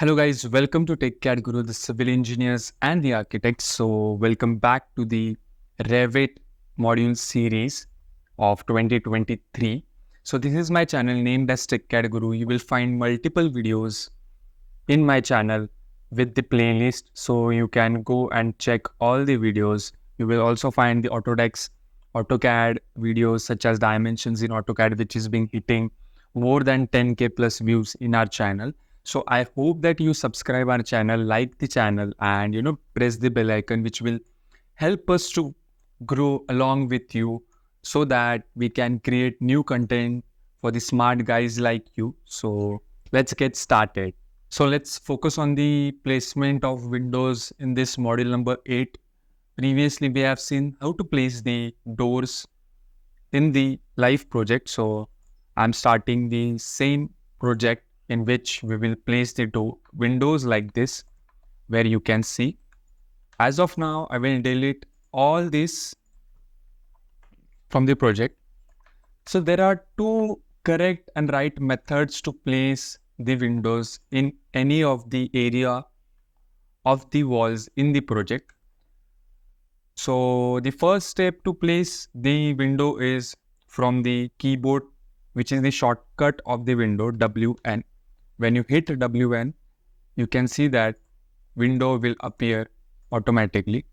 Hello guys, welcome to AutoCAD Guru, the civil engineers and the architects. So welcome back to the Revit module series of 2023. So this is my channel named as AutoCAD Guru. You will find multiple videos in my channel with the playlist. So you can go and check all the videos. You will also find the AutoCAD videos such as dimensions in AutoCAD, which is being hitting more than 10K plus views in our channel. So I hope that you subscribe our channel, like the channel, and press the bell icon, which will help us to grow along with you so that we can create new content for the smart guys like you. So let's get started. So let's focus on the placement of windows in this module number 8. Previously, we have seen how to place the doors in the live project. So I'm starting the same project in which we will place the windows like this, where you can see. As of now, I will delete all this from the project. So there are two correct and right methods to place the windows in any of the area of the walls in the project. So the first step to place the window is from the keyboard, which is the shortcut of the window, WN. When you hit WN, you can see that window will appear automatically.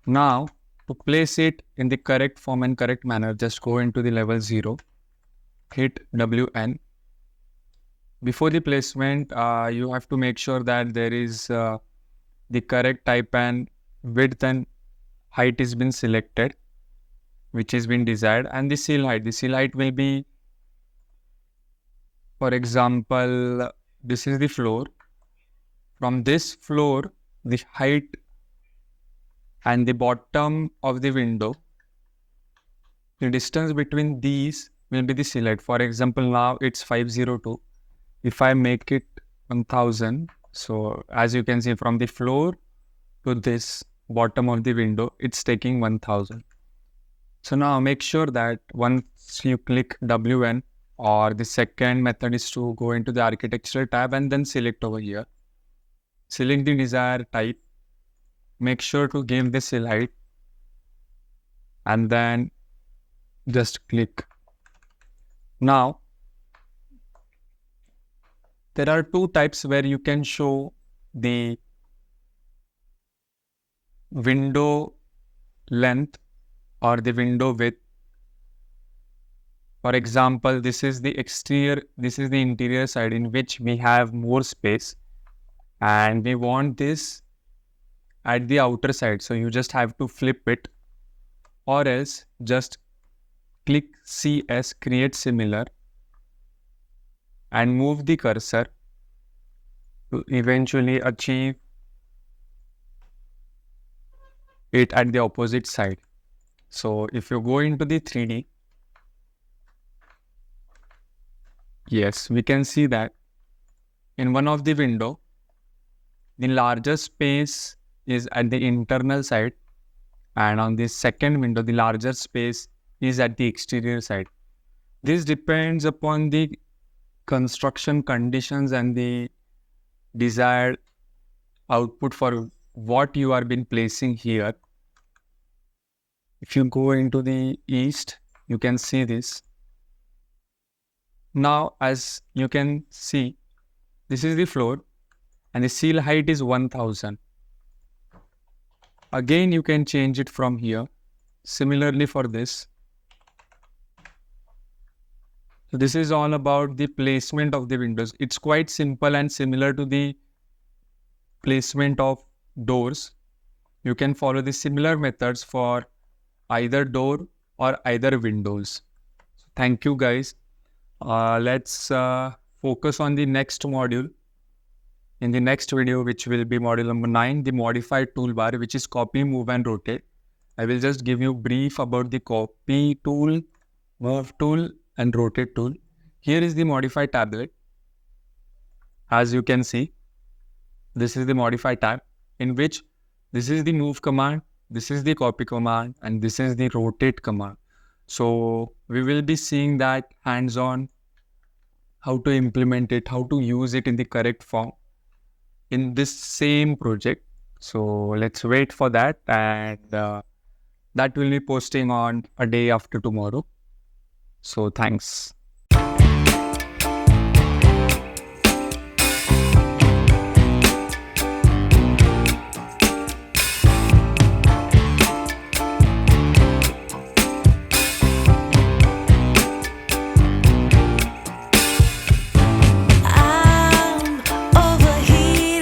Now, to place it in the correct form and correct manner, just go into the level 0, hit WN. Before the placement, you have to make sure that there is the correct type and width and height is been selected, which has been desired, and the seal height. The seal height will be, for example, this is the floor. From this floor, the height and the bottom of the window, the distance between these will be the seal height. For example, now it's 502. If I make it 1000, so as you can see from the floor to this bottom of the window, it's taking 1000. So now make sure that once you click WN, or the second method is to go into the architectural tab and then select over here. Select the desired type. Make sure to give the seal height and then just click. Now, there are two types where you can show the window length or the window width. For example, this is the exterior, this is the interior side in which we have more space and we want this at the outer side. So you just have to flip it, or else just click CS, create similar, and move the cursor to eventually achieve it at the opposite side. So if you go into the 3D, yes, we can see that in one of the window, the larger space is at the internal side, and on the second window, the larger space is at the exterior side. This depends upon the construction conditions and the desired output for what you are been placing here. If you go into the east, you can see this. Now, as you can see, this is the floor and the seal height is 1000. Again, you can change it from here. Similarly for this. So this is all about the placement of the windows. It's quite simple and similar to the placement of doors. You can follow the similar methods for either door or either windows. So thank you guys. Let's focus on the next module. In the next video, which will be module number 9, the modified toolbar, which is copy, move and rotate. I will just give you brief about the copy tool, move tool and rotate tool. Here is the modify tablet. As you can see, this is the modify tab, in which this is the move command, this is the copy command, and this is the rotate command. So we will be seeing that hands-on how to implement it, how to use it in the correct form in this same project. So let's wait for that, and that will be posting on a day after tomorrow. So thanks.